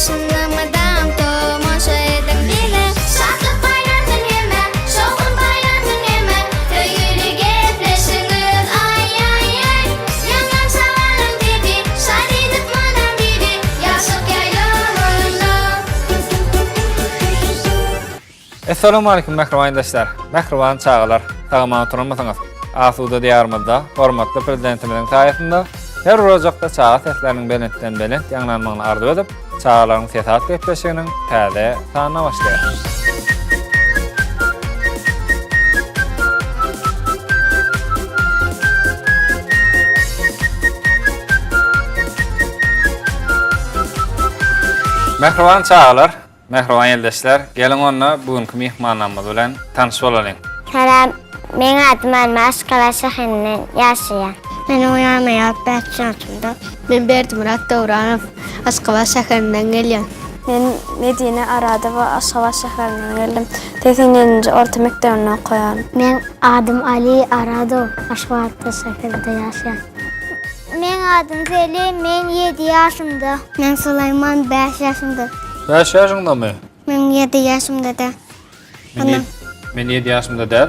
Yaşınlamadan tomoşa edin bile Şatlık bayratın yeme, şoğun bayratın yeme Köyülü gepleşiniz ay ay ay Yangan şavalım dedi, şadidip madam dedi Yaşık yayılımında Assalamu alaikum mehribandaşlar. Mehriban çağılar. Sağman oturmasanız. Asuda diyarımızda hormatly prezidentimizin taýatynda her rojaqda çağa seslerinin belentden belent ýanglanmagyny arzu edip, çağalaryň sesat gepleşiginiň täze sanyna başlaýar. Mehriban çağalar, mehriban eldeşler, gelin onna bugünkü mihmanlarymyz bilen tanyş bolalım. Salam, men adım Almas, Kala şäherinden ýaşaýan. Men oýanmaýar 5 ýaşymda. Men Berdimurat Dowranov, Askaba şäherinden gelýän. Men Medine Aradova Askaba şäherinden geldim. 8-nji orta mekdebini okuýan. Men adım Ali Aradov, Aşgabat şäherinde ýaşaýan. Men adım Selim, men 7 ýaşymda. Men Sulayman 5 ýaşymda. 5 ýaşyňdamy? Men 7 ýaşymda da. Men 7 ýaşymda däl.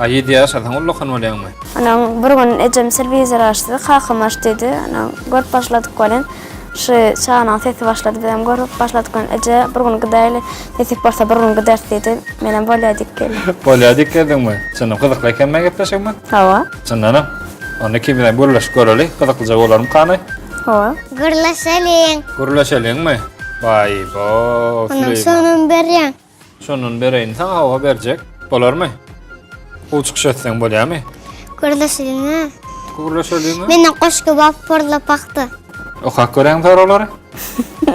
7 ýaşadan ulluqan bolýarmy? Anan bir gün ejem telewizor açdy, kakam açdy. Anan görüp başladyk bolan. Şu çağına sesi başladı, benim görüp başladık. Eje bir gün gideýli, sesi barsa bir gün gider dedi. Menem bolýadyk geldi. Bolýadyk geldiňmi? Çynny gyzykly ekenmi gepleşikmi? Hawa. Çynnyna. Onda kim bilen gürleş göreli, gyzyklyja bolarmy kany? Hawa. Gürleşeliň. Gürleşeliňmi? Vay bo, Onun sonun berýän. şonun bereýin saň hawa berjek. Bolarmy? Uçuk etseň bolýarmy? Gürleşeliň. Gürleşeliňmi? Meni goşky bap porlap bakdy. Okak gören sorolary?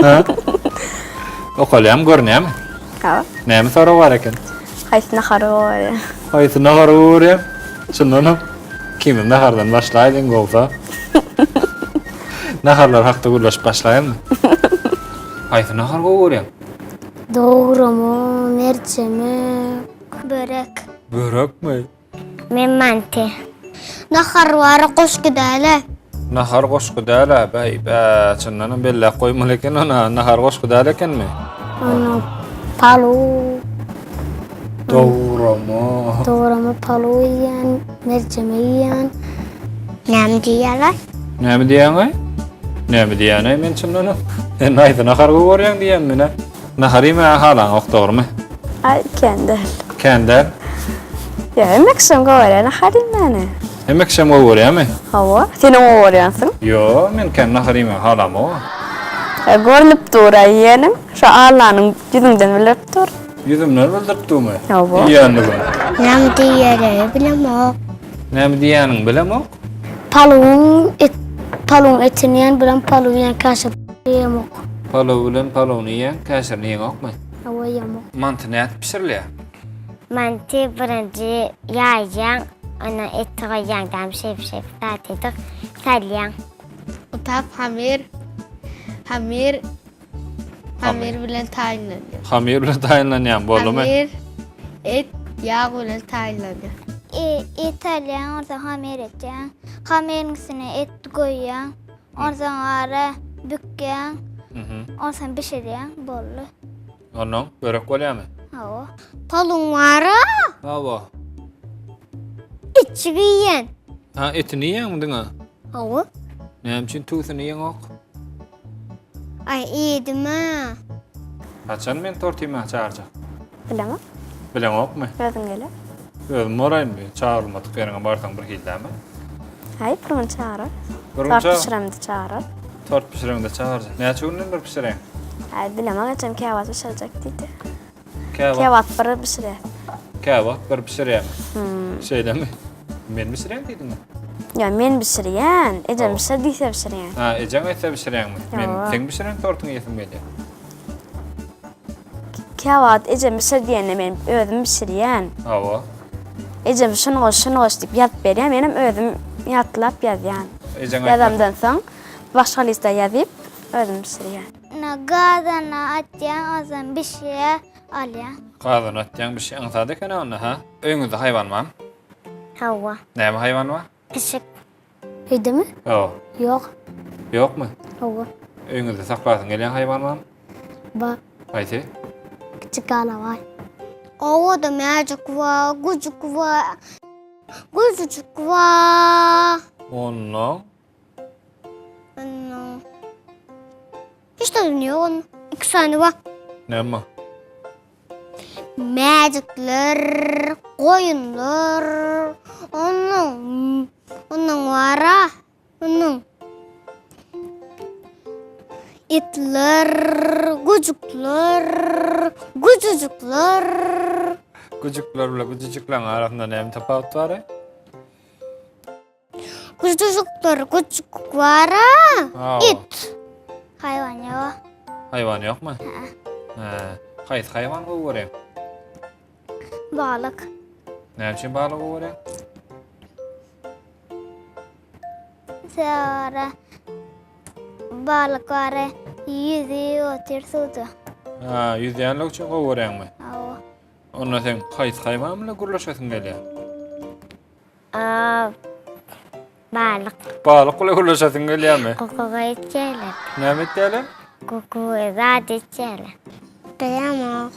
Ha? Okalyam görnämi? Hawa. Näme soraw bar eken? Haýsy nahary. Haýsy nahar görýär? Şundan kimin nahardan başlaýdyň bolsa? Naharlar hakda gürleşip başlaýarmy? Haýsy nahar görýär? Doğrumu, merçemi, börek. Börekmi? Men manti. Nahar wara goşky däle. Nahar goşky däl, bäy, çyndan belle goýmaly eken ona nahar goşky däl ekenmi? Onu palu. Doğrumu palu ýan, merçemi ýan. Näme diýerler? Näme diýäň? Näme diýäň men çyndan? Näýse nahar görýän diýen mene. Nahary mä halan okdormy? Ay kendi. Kende. Ya emeksem gowara nahary mene. Emeksem görýärmi? Hawa. Senem gorýansyň. Yo, men ken nahary mä halam o. Görnüp duraýanym. Şu Allah'ın yüzünden bilip dur. Yüzümden bildirtdimi? Hawa. Ýandygy. Näme diýerler bilemok. Näme diýäniň bilemok? Palun etini ýan bilen palun ýan kaşyp ýemok. Palaw bilen palawny ýen, käşirni ýeňokmy? Hawa ýemok. Manty näet pişirilýär? Manti birinci ýaýan, ana et ýaýan dam şef tatydyk. Salyan. Utap hamir bilen taýinlanýar. Hamir bilen taýinlanýan boldumy? Hamir et ýağ bilen taýinlanýar. İtalyan orada hamir etýän. Hamirin üstüne et goýýan. Ondan ara bükýän. Ondan pişirýän bolly. Onuň börek bolýarmy? Hawa. Palun wara. Hawa. İçigi ýen. Ha, etini ýeňmi diňe? Hawa. Näme üçin tuýsyny ýeňok? Ay ýedime. Haçan men tortyma çağırjak. Bilema. Bilemokmy? Gözüm gele. Özüm moraýmy? Çağırmadyk ýerine barsaň bir hildämi? Hay pırmın çağırır. Gurunça Tort pişiremdi çağırır. tort pişirende çağırjak. Näçe günden bir pişireň? Hay bilema geçem kevat pişirecek dedi. Kebat. Kevat bir pişire. Kebat bir pişirýär. Şeýdemi? Men pişireň diýdiňmi? Ya men pişirýän, ejem pişir diýse pişirýän. Ha, ejeň etse pişireňmi? Men Ýa. sen pişiren tortuňy ýetim gelýär. Kevat ejem pişir diýende men özüm pişirýän. Hawa. Ejem şunu diýip ýatyp berýän, menim özüm ýatlap ýazýan. Ejeň Ýazamdan soň başga lista ýazyp özüm pişirýän. Gadana atýan, azan bir şey alýan. Gadan atýan bir şey aňsady eken onda ha? Öňüňizde haýwan barmy? Hawa. Näme haýwan bar? Pişik. Öýdemi? Ýok. Yok. Ýokmy? Hawa. Öňüňizde saklasyň gelýän haýwan barmy? Ba Ayti. küçük ana var. O da mercek var, gucuk var. Gucucuk var. Onno. Anam. İşte dünya onun. 2 tane var. Näme? Mercekler, koyunlar. Onun var ha. Onun. İtler, gucuklar, gucucuklar. Gucuklar bilen gucucuklar arasında näme tapawut bar? Gucucuklar, gucuk var ha. Ha. İt. Hayvan ya. Hayvan ýokmy? Ha. Haýsy hayvan gowy? Balık. Näme üçin balyk gowy? Sonra balık var. Yüzüyor, otursudu. Ha, ýüzýänlik üçin gowy. Ava. Onda sen haýsy haywan bilen gurlaşasyň gelýär? Balık. Balyk bilen gurlaşasyň gelýärmi? Kokuga içerler. Näme etdiler? Kokuga zat içerler. Bilemok.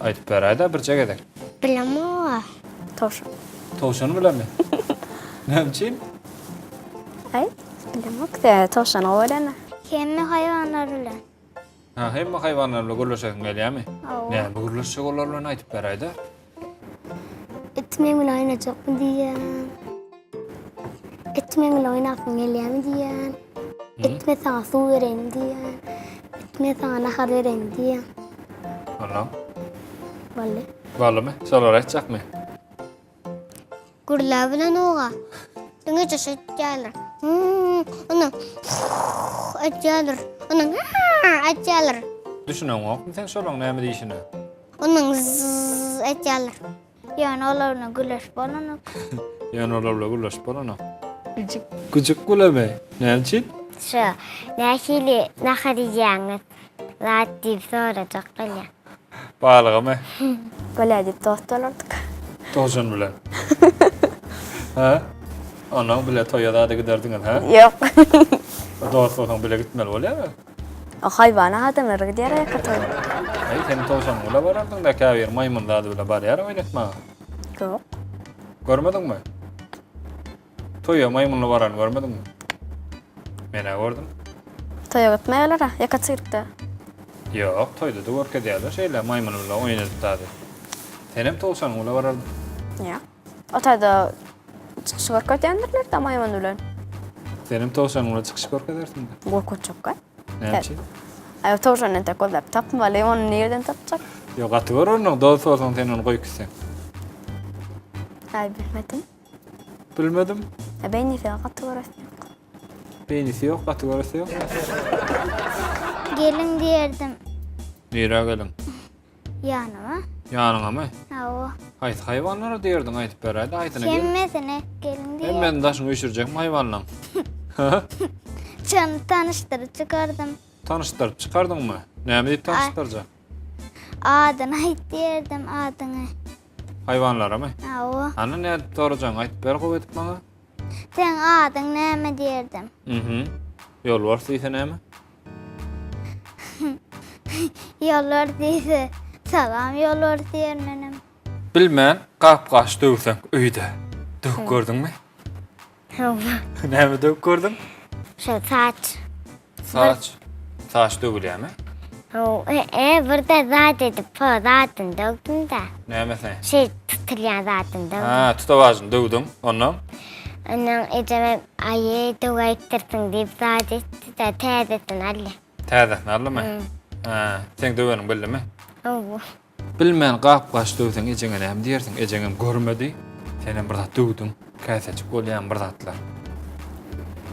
Aýtyp berýär-de bir çegedek. Bilemok. Tavşan. Towşany bilenmi? Näme üçin? Ay, bilemek de tavşan öğrene. Hemme hayvanlar bilen. Ha, hemme haywanlar bilen gurlaşasyň gelýärmi? Ava. Näme gurlaşsak olar bilen aýtyp berýär-de. Etmeğin oynayacak mı diyen. Etmeğin oynasın geliyor mi diyen. Etme sana su vereyim diyen. Etme sana nahar vereyim diyen. Anam. Vallahi. Balmy? Solar aýtjakmy? Gurla bilen oğa. Dünge çeşit gelir. Onun. Açılır. Onun. Açılır. Düşünäň okmy sen şolaň näme diýişini? Onun zzz açılır. Yani olarına güleş bana. Ýani olar bilen gurlaşyp bolany. Gucuk gulamy. Näme üçin? Şu. Nähili nahar diyeceğiniz. Zat deyip soracak geliyor. Balygymy? Böyle deyip tohtalardık. Towşan bilen. Ha? Onaň bilen toýada da giderdiňiz, ha? Yok. Dostlaryň bilen gitmeli bolýarmy? O hayvana adamlar gidiyor ya katıyor. Ay, sen towşan bilen barardyň da käbir maymunlar bilen barýar oýnatma. Yok. Görmediňmi? Toýa maymunlar baran görmediňmi? Mene gördüm. Toya gitmeyeler ha. Yaka çırptı. Yok, toýda da görkezýärler şeýle maymun bilen oýnadypdy. Senem towşan bilen barardyň. Ya. O tada çıkışı var kötüyendirler de maymun ulan. Senem towşan bilen çykyş görkezersiň. Gorkunç çok kay. Näme üçin? Ay tavşan ente kollap tapmalı onu nereden tapacak? Yok, aty görürnüň, dost bolsaň sen onu goýkysyň. Ay bilmedim. Bilmedim. Ben niye katı orası? Beýnisi ýok, kategorysy ýok. Gelin diyerdim Nire gelin? yanıma. Ýanyňamy? Ava. Haýsy haywanlara diýerdiň aýtyp berýärdi, aýtyna gel. Kemmesine gelin diye. Hem daşyny öýşürjekmi haywanlaň? Çanı tanıştırıp çıkardım. Tanıştırıp çıkardyňmy? Näme diýip tanıştyrjak? Adını ait diyerdim adını. Haywanlaramy? Ava. Ana näme diýip sorajaň, aýtyp ber gowy etip maňa? Sen adın näme diyerdim. Ýol bar diýse näme? Yollar deyse salam yollar diyermenim. Bilmän, gap-gaş döwseň öýde. Döw gördüňmi? Näme döw gördüň? Şu saç. Saç. Saç döwülýärmi? Burada zat edip po zatın döktüm da. Näme sen? Şey tutulyan zatın döktüm. Ha, tutawasyň döwdüň, ondan. Onun eceme ayı döv ettirsin deyip zat etti de teyzesin Ali. Täze, allymy? Ha, sen döweniň bildimi? Ovu. Bilmän gap-gaş döwseň ejeňe näme diýersiň? Ejeňem görmedi. Senem bir zat döwdüm. Käseçik bolýan bir zatlar.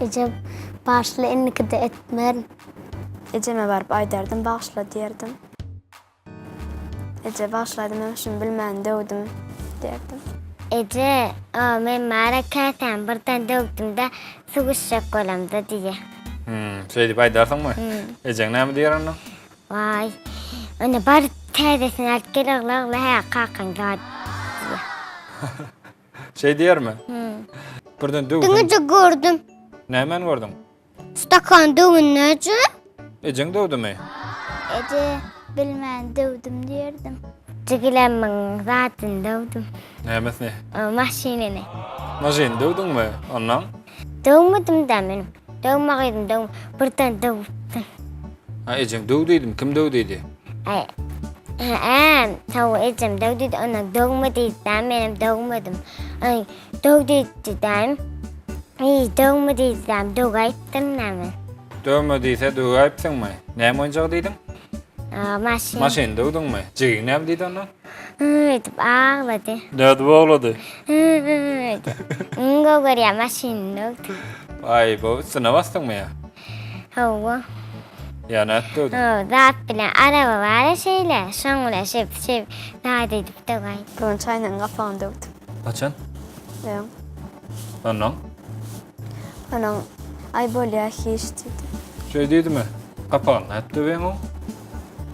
Ece başlı enniki de etmer. Eceme barıp aydardım bağışla diyerdim. Ece bağışladım ömüşüm bilmän dövdüm derdim. Ece men mara käsen birden döktüm de suguşacak olamda diye. Şey diýip aýdarsyňmy? Ejeň näme diýer onda? Vay. Onu bar teyzesini alıp gelirler ha kalkan zat. Şey diýermi? Birden döwdüm. Dünüce gördüm. Nämen gördüň? Stakan dövün nece? Ejeň döwdümi? Ece bilmän dövdüm diyerdim. Jigilemmin zatyn dövdüm. Nämes ne? Maşinini. Majin dövdüňmi? Ondan? Dövmedim da menim. Dövmedim döv. Birden dövdüm. Ha, ejeň dövdüýdim. Kim dövdüýdi? Ay. Taw ecem dövdü ona dövmedi da menim dövmedim. Ay dövdü da. Ay dövmedi da döwgäýtdim näme. Dövmediyse döwäýipsiňmi? Näme oýunjak diýdiň? Maşin. Maşin dövdüňmi? Jigin näme diýdi ondan? Dip ağladı. Näde boglady? Ngo görýär maşin dövdü. Ay, bu sınav bastyňmy ya? Hawa. Ya näde dövdün? Zat bilen araba var şeyle. Şoňla şep näde dip döwgäýt. Bir gün çayla kafağını dövdüm. Kaçan? Ya. Ondan? Onun ay böyle hiç dedi. Şöý diýdimi? Kapagyny näde döweň o?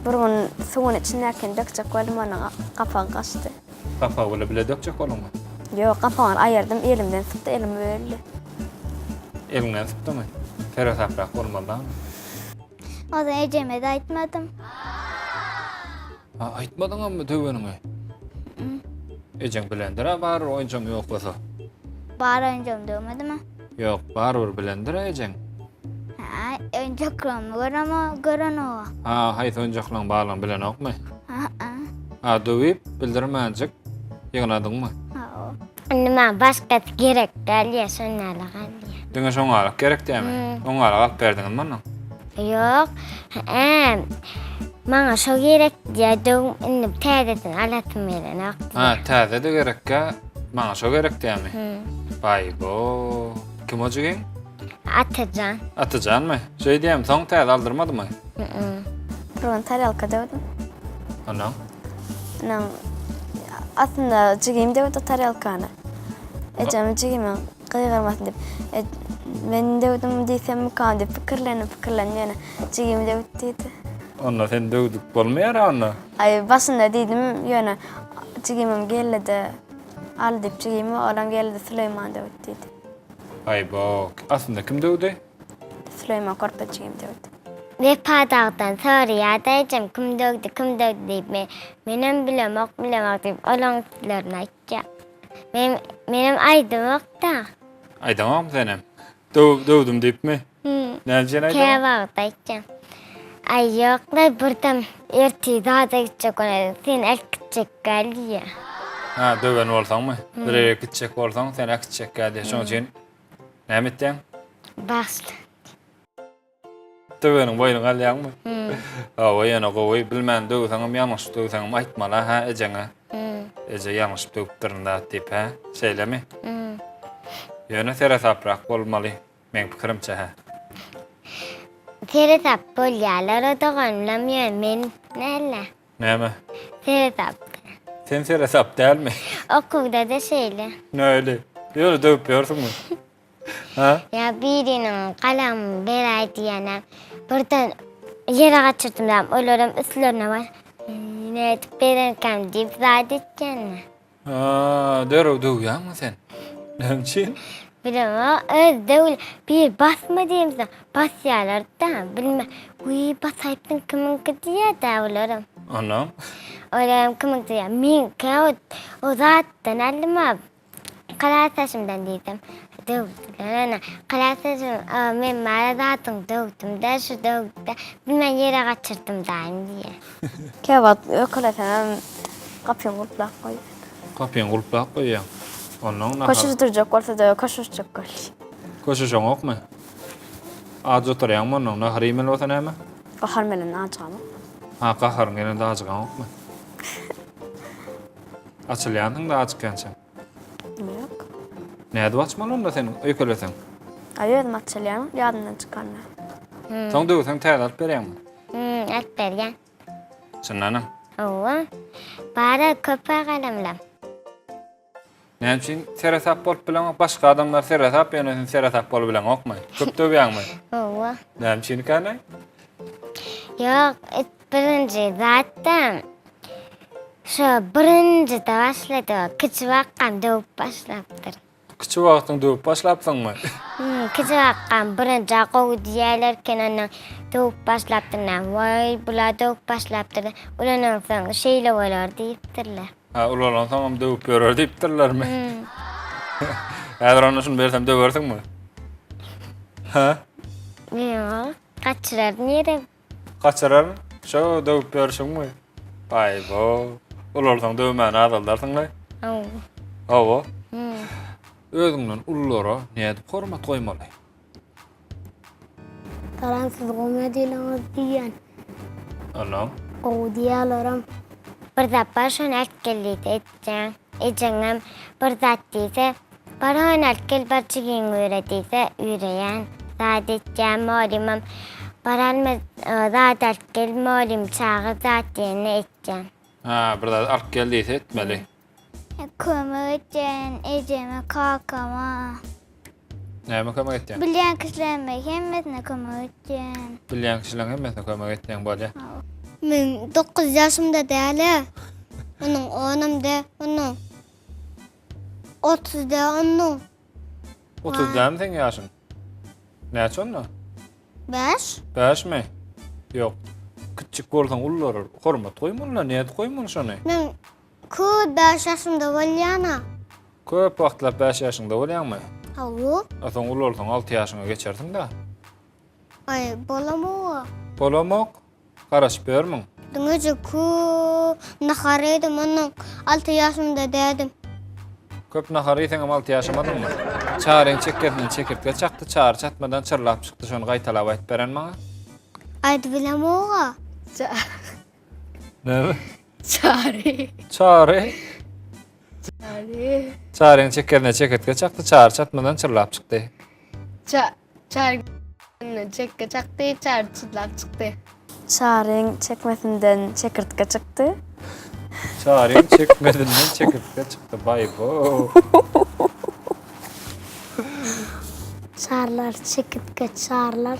Bir gün suyun içindeyken dökecek oldum onun kafağını kaçtı. Kapagy bile dökjek bolmagy. Yok kafağını ayırdım elimden tuttu elim böyle. Eliňden tutdymy? Ferhat aprak bolmadan. O da Ecem'e de aitmadım. Ha, aýtmadyňmy döweniňi? Ejeň bilendir ha, bar oýunjam ýok bolsa. Bara öncem dövmedi mi? Ýok, barbyr bilendir ejeň. Önce kıramı gören o. Ha, haýsy oýunjaklaryň barlygyny bilen okmy? Ha, döwüp bildirmänjik ýygnadyňmy? Nima başka gerek gelýär şonala gelýär. Diňe şoňalyk gerek diými? Oňalyk alyp berdiňmi onu? Yok. Maňa şo gerek diýdim, indi täzeden alatym beren ok. Ha, täze de gerekkä, maňa şo gerek diými? Baý go. Kim ojagyň? Atajan. Atajanmy? Şeý diýem, soň täze aldyrmadymy? Bir gün taryalka dövdüm. Ana. Onun aslında cigim dövdü taryalkany. Ecem cigimi kıygırmasın dip. Men dövdüm diýsem kan dip pikirlenip ýene cigim dövdü diýdi. Onda sen dövdük bolmaýar onda. Ay başında diýdim ýöne cigimim geldi. Al dip cigimi olam geldi Süleyman dövdü diýdi. Ay bok. Aslında kim dövdü? Süleyman korpa cigim dövdü. Vepadagdan soraýar da Ecem kim döwdi diýip menem bilemek diýip olaňlaryny aýtjak. Menem aýdym da. Aýdamam senem. Dövdüm diýipmi? Näçe aýdam? Kebap aýtjam. Ay ýok da birden erti zada gitjek ona sen elkitjek gelýär. Ha, döwen bolsaňmy? Bir gitjek bolsaň sen akitjek geldi. Şoň üçin näme etdiň? Başla. Döveniň boýuny galýarmy? Ha, oýana gowy bilmän döwseňim ýalňyş döwseňim aýtmala ha ejeňe. Eje ýalňyş döwpdirinde diýip ha, şeýlemi? Ýöne Ferhat aprak bolmaly. Men pikirimçe ha. Teretap bolýarlar o doganlamýar men näle? Näme? Teretap. Sen Ferhat ap dälmi? Okulda da şeýle. Näle? Ýöne döwüp ýörsiňmi? Ha? Ya birinin kalam beray diýene birden yere gaçyrtym da olaram üstlerine var. Ne etip berenkem diýip zat etjenmi? Ha, dörew döwýärmi sen? Näme üçin? Bilmem, öz bir basma diýimse basýarlar da bilmem. Uy basaýpdyň kiminki diýär da olaram. Anam. Olaram kiminki diýär. Men käwet o zatdan alma. Kalasaşymdan diýdim. Dövdüler. Kalasaşym men mara zatyň dövdüm da şu dövdü. Bilmem yere gaçyrtym da diýär. Kevat ökületen kapıyı mutlak koy. Kapyň gulplap goýýar. Ondan nahar. Koşuşturacak olsa da koşuşacak koy. Koşuşaň okmy? Az oturýanmy ondan nahar ýemel bolsa näme? Kahar melen açamı. Ha, qaharyň gene de ajygan okmy? Açylýanyň da açykýança. Yok. Näde açmaly onda sen öýkelesen? Ayördüm açılyanı yadından çıkarna. Soň döwseň täze alyp berýärmi? Alyp bergen. Şundan. Owa. Bara köpä galamlam. Näme üçin serasap bolup bilen başga adamlar serasap ýöne sen serasap bolup bilen okmy? Köp döwýärmi? Owa. Näme üçin kanay? Yok, birinci zaten şu birinci de başladı. Küçük vakam dövüp başlattır. Küçük wagtyň döwüp başlapsyňmy? kızı hakkam birinci qoğu diyerlerken onun doğup başlaptırlar. Vay bula doğup başlaptırdı. Ulanın sonra şeyle olar deyiptirler. Ha, ulan tamam dövüp görür deyiptirler mi? Eğer onu şunu versem döversin mi? Ha? Yok. Kaçırar nere? Kaçırar mı? Şu dövüp görürsün mü? Ay bo. Ularsan dövmeni adaldarsın lan. Au. Ava. Özüňden ullara näde hormat goýmaly? Taransız komediýany diýen. Anam. O diýerlerim. Bir zappa şon elkellit etjen. Ejeňem bir zat diýse, baran elkel barçygyň öýredýse üýreýän. Zat etjen malimim. Baran zat elkel malim çağı zat diýeni etjen. Ha, bir zat alyp geldi etmeli. Kömek etjen, ejeme, kakama. Näme kömek etdiň? Bilýän kişilerime hemmesine kömek etjen. Bilýän kişileň hemmesine kömek etdiň bolýa. Men 9 yaşımda däle. Onun 10'umda, onun 30'da onun 30'dan sen ýaşyň. Näçe onda? 5. 5 mi? Yok. Küçük bolsaň ullara hormat goýmaly, näde goýmaly şonu? Men 5 yaşımda bolýana. Köp wagtlar 5 ýaşyňda bolýarmy? Hawu. Asan ularsaň 6 ýaşyňa geçerdiň da. Ay bolamo. Bolamok. Garaşyp bermiň. Dünüce naharedim onun 6 yaşımda dädim. Köp nahary sen 6 ýaşamadyňmy? Çareň çekerinden çekirtge çakdy, çar çatmadan çyrlap çykdy, şonu gaýtalap aýtyp beren maňa. Aýdy bilamo. Näme? Çare. Çare. Çareň çekerinden çekirtge çakdy, çar çatmadan çyrlap çykdy. Çar çekke çaktı, çar çıtlap çıktı. Çareň çekmesinden çekirtge çykdy. Çareň çekmedinden çekirtge çykdy. Bay bo. Çarlar çekitke çarlar.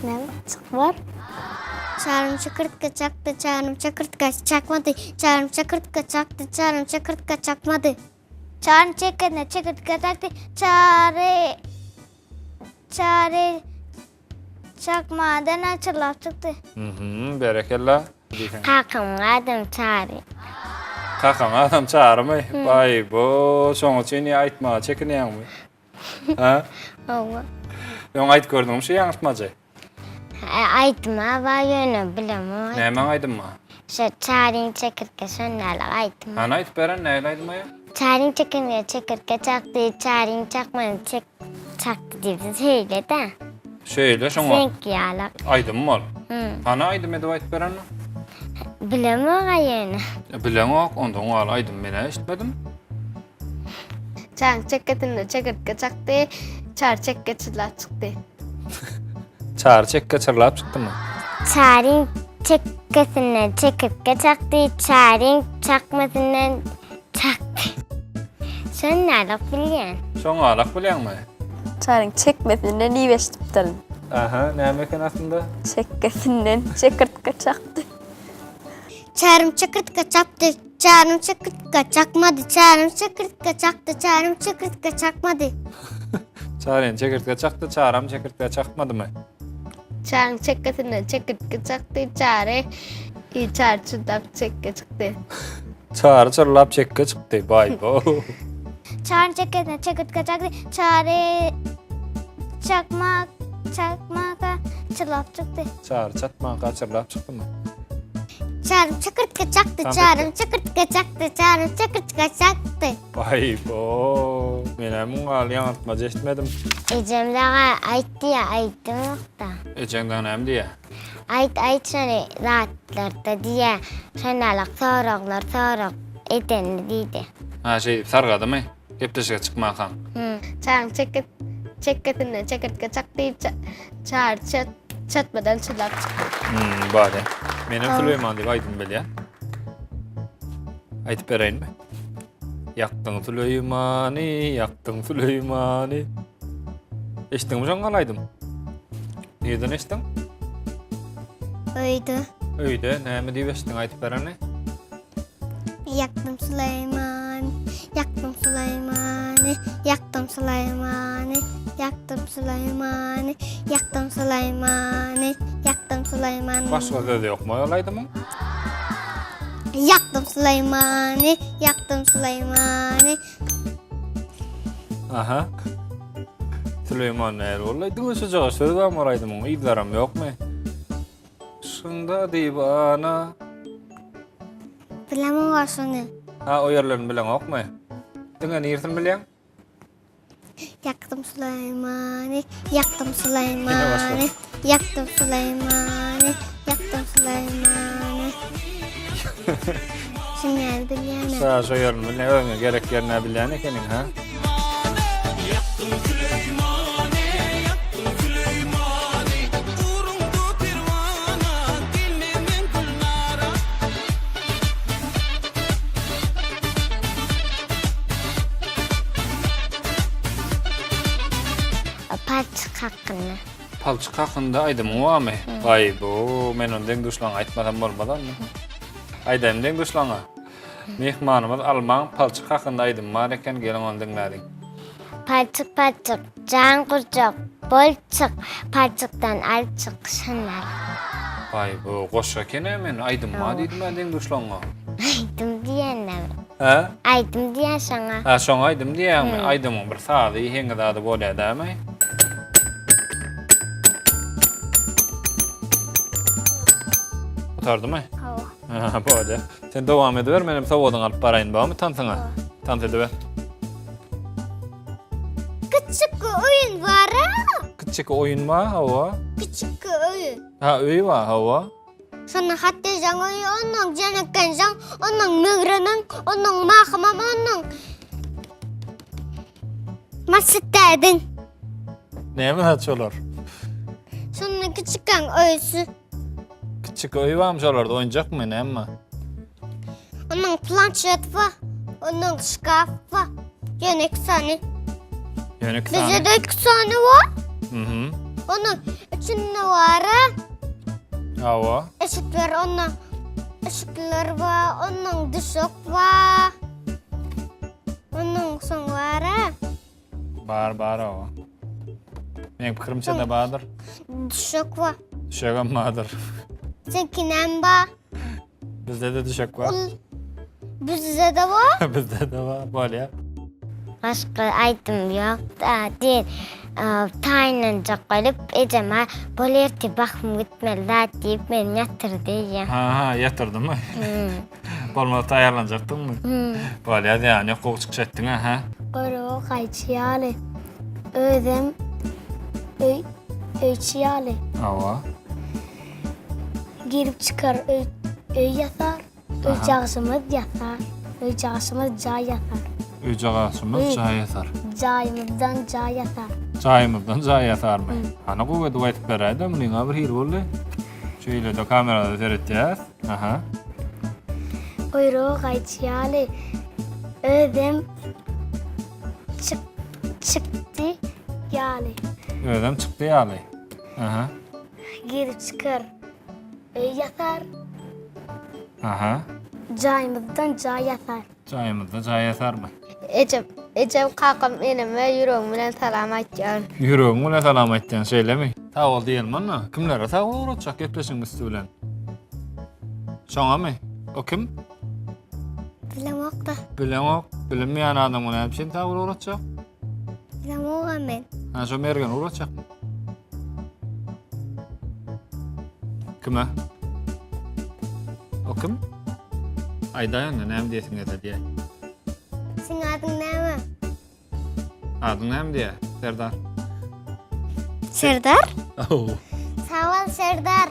Ne? Çıkvar. Çarım çakırtka çaktı, çarım çakırtka çakmadı. Çarım çakırtka çaktı, çarım çakırtka çakmadı. Çarım çekene çakırtka çaktı, çare çakmadan açılap çıktı. Berekella. Kakam adım çare. Kakam adam çağırmy? Bay bo, şoňa çeni aýtma, çekinýärmi? Ha? Owa. Ýa-ni aýtyp gördüňmi şu ýaňyşmajy? Aytma va yönü bilemo. Näme aýdymma? Şu çarın çekirke şonnalar aytma. Hana aýtyp beren näme aýdymma? Çarın çekirke çaktı, çarın çakmadı çaktı diýip söýle de. Şeýle şoňa Senki ýalak. aýdymmy? Hana aýdym edip aýtyp berenmi? Bilemo gaýyny. Bilen ok, onda oňa aýdym men eşitmedim. Çar çekketinden çekirtge çaktı, çar çekke çıtlap çıktı. Çar çekke çyrlap çykdymy? Çarın çekkesinden çekirke çaktı, çarın çakmasından çaktı. Şonnalar bilýän. Şoňa alak bilýänmi? Çareň çekmesinden iýeşdipdir. Aha, näme eken aslında? Çekkesinden çekirtge çaktı. Çarım çakırtka çaktı, çarım çakırtka çakmadı, çarım çakırtka çaktı, çarım çakırtka çakmadı. Çareň çekirtge çakdy, çaram çekirtge çakmadymy? Çar çekketinden çekirtge çaktı, çar çıtlap çekke çıktı. Çar çyrlap çekke çykdy. Bay bo. Çarın çekene çekirtke çaktı, çare çakmaka çılap çıktı. Çar çatmaga çyrlap çykdymy? Çarım çakırtka çaktı, Tamam, çarım çakırtka çaktı, çarım çakırtka çaktı. Bay bo. Menem oňa ýaňytmaja eşitmedim. Ecem daga aytdı ya, aytdım da. Eçeňden näme diýe? Ayt şöyle rahatlarda diye şonalak sorak edenli diýdi. Ha şey sargadymy? Gepleşige çykmakan. Çar çekketinden çekirtge çaktı, çar çatmadan çıtlap çıktı. Bari. Menem Süleyman diýip aýdym belýa. Aýtyp bereýinmi? Yakdın Süleymani, yaktın Süleymani. Eşitdiňmi şoňa aýdym? Nerden eşitdiň? Öydü. Öýde, näme diýip eşitdiň aýtyp bereni? Yaktım Süleyman, Yaktım Süleyman'ı, yaktım Süleyman'ı, yaktım Süleyman'ı, yaktım Süleyman'ı, yaktım Süleyman'ı. Başka söz yok mu olaydı mı? Yaktım Süleyman'ı, yaktım Süleyman'ı. Aha. Süleyman eğer olaydı mı çocuğa söz var mı olaydı mı? İdlaram yok mu? Şunda divana. Bilemem var şunu. Ha o yerlerini bilen yok mu? Dine nirsin bilen? Yaktım Süleyman'ı, yaktım Yine Süleyman'ı, başla. yaktım Süleyman'ı, yaktım Süleyman'ı. Şimdi el bileyenim. Sağ şu yerini bilen öyle gerek yerine bilen ekenin ha? Palçık hakkında. Palçık hakkında aydım var mı? Vay bu, men ondan düşlan aytmadan bolmadan mı? Aydayım den düşlana. Mehmanımız Alman palçık hakkında aydım var eken gelin ondan dinledin. Palçık palçık, can kurcuk, bolçık, palçıktan alçık şunlar. Vay bu, koşa kene men aydım var dedim ben den düşlana. Aydım diyenler. Ha? Aydım diyen sana. Ha şoň aydım diýäňmi? Aydymyň bir saady heňe dady bolýardymy? Otardymy? Ha, bolýar. Sen dowam ediber, menem sowadan alyp baraýyn barmy tansyňa? Tans ediber. Küçük oyun var ha? Kiçik oyun ma hawa? Küçük oyun. Ha, öýi wa hawa? Sana hatta jan oyun, onun janakan jan, onun mügrenen, onun mahkamam, onun masıttadın. Näme hatçolar? Sonra küçükken oysu, Kiçik öýi wam şolarda oýunjakmy näme? onun planşet var, onun şkaf var. Yenek sani. Ýöne Bize kisany. de iki sani var. Mhm. Onun içinde var ha. Hawa. Işıklar onun. Işıklar var, onun düşük var. Onun son var ha. Bar hawa. Men pikirimçe de bardyr. Düşük var. Şeýle bardyr. Senkinen var. Bizde de düşek var. Bizde de var. Bizde de var. Bolýar. Başka aydım yok da değil. Taýlanjak galyp ejeme bolerti bakym gitmeli deyip meni yatyrdy ya. Ha, yatırdım mı? Bolmadı ayarlanacaktın mı? Bolýar ýani hukuk çykşatdyň ha. Goro gaýçyaly. Özüm öýçyaly. Hawa. Girip çıkar öy yatar. Öýjagysymyz yatar. Öýjagysymyz jaý yatar. Üýjagaşymyz jaý ýatar. Jaýymyzdan jaý yatar. Jaýymyzdan jaý ýatarmy? Ana bu wedy aýtyp berýärdim, munyň bir hir boldy. Şeýle de kamerada seretýär. Aha. Goro gaýçyaly. Özüm çıktı ýaly. Öýdem çykdy ýaly. Aha. Girip çıkar öy yatar. Aha. Jaýymyzdan jaý yatar. Jaýymyzda jaý ýatarmy? Ecem kakam eneme yüreğim bilen salam aýtýar. Ýüregiň bilen salam aýtdyň şeýlemi? Sag ol diýelmanna. Kimlere sag ol uratjak gepleşiňiz bilen? Şoňamy? O kim? Bilemok da. Bilemok. Bilinmeýän adam bilen hepsini sag ol uratjak. Bilemok men. Ha, şo mergen uratjak. Kime? O kim? Aydaýan näme diýesiň ede diýe. Seň adyň näme? Adyň näme diýe? Serdar. Serdar? Oh. Sawal Serdar.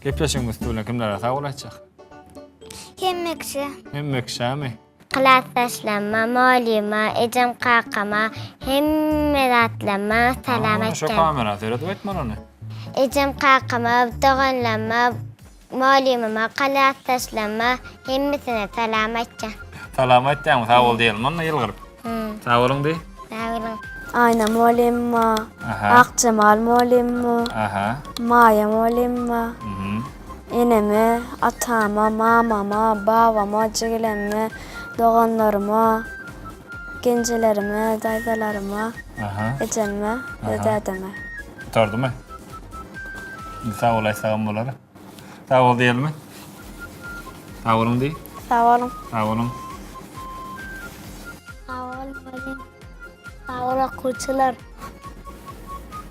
Gepleşiňiz bilen kimlere sag ol aýtjak? Hemmekşi. Hemmekşämi? Klassdaşlarıma, muallima, ecem kakama, hemmedatlama salam Şo aýtjak. kamera seretip aýtman onu. Ecem kakama, doganlama, muallimama, klassdaşlarıma, hemmesine salam aýtjak. Salam aýtdyň, sag ol diýelmanna ýylgyryp. Sag olun di. Sağolun. Ayna muallimma, Aha. Akcemal muallimma, Aha. Maya muallimma, Mhm. eneme, atama, mamama, babama, jigilemme, doganlaryma, gencelerime, daydalarıma, Aha. ecemme ve dədəmə. Tutardı mı? Sağ olay sağım olar. Sağ ol değil mi? Sağ olun değil. Sağ olun. Sağ olun. Sağ ol müəllim. Sağ ol oquvchilar.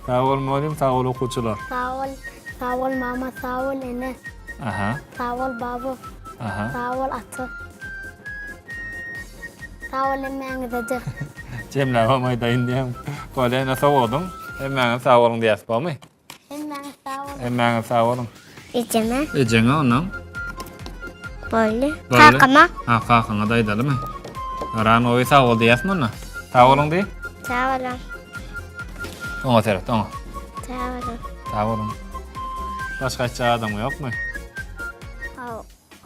Sağ ol muallim, sağ ol okuçular. Sağ ol mama, sağ ol ene. Aha. Sağ ol baba. Aha. Sağ ol ata. Sağ ol emmeňizde. Cemle mamay dayın diyem. Böyle ne sağ oldun? Hemen sağ olun diyes bu mu? Emmeň sağ ol. Hemen sağ olun. Eceme. Ecene ondan. Böyle. Böyle. Kakama. Ha kalkana daydalı mı? Ran oy sağ ol diyes mi ona? Sağ olun değil. Sağ olun. Ona taraf, ona. Sağ olun. Sağ olun. Başka hiç adam yok mu?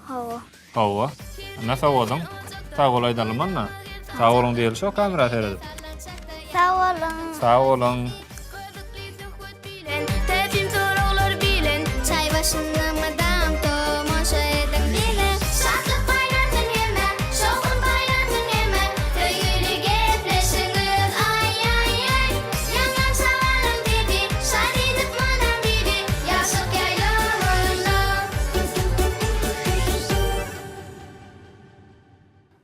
Hava. Hava. Ne sağ oldun? Sağ ol aydalı mı ona? Sağ olun değil şu kamera seyredin. Sağ olun. Sağ olun. Tepim sorular bilen, çay başında madam tomaşa eden bilen. Şatlık paylaşın yeme, şovun paylaşın yeme. Töyülü gepleşiniz ay ay ay. Yangan savalım dedi, şad edip madam dedi. Yaşıp yaylamında.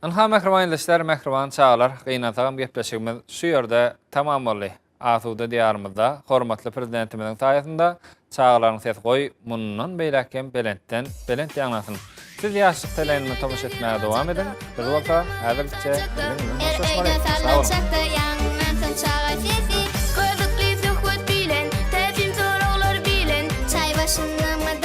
Anha mehribanlar, mehriban çağlar, qıynatağım gepleşigimiz şu yerde tamam oldu. Asuda diyarımızda, hormatly prezidentimizin sayesinde çağlarını ses koy, munundan beýläken belent ýaňlasyn. Siz ýaşlyk teleýinini tomuş etmeye devam edin. Bir waka, häzirçe, Erkekler sarlanacakta yanlansın çağa sesi. Gözlükli zuhut bilen, tepim sorular bilen. Çay başında madam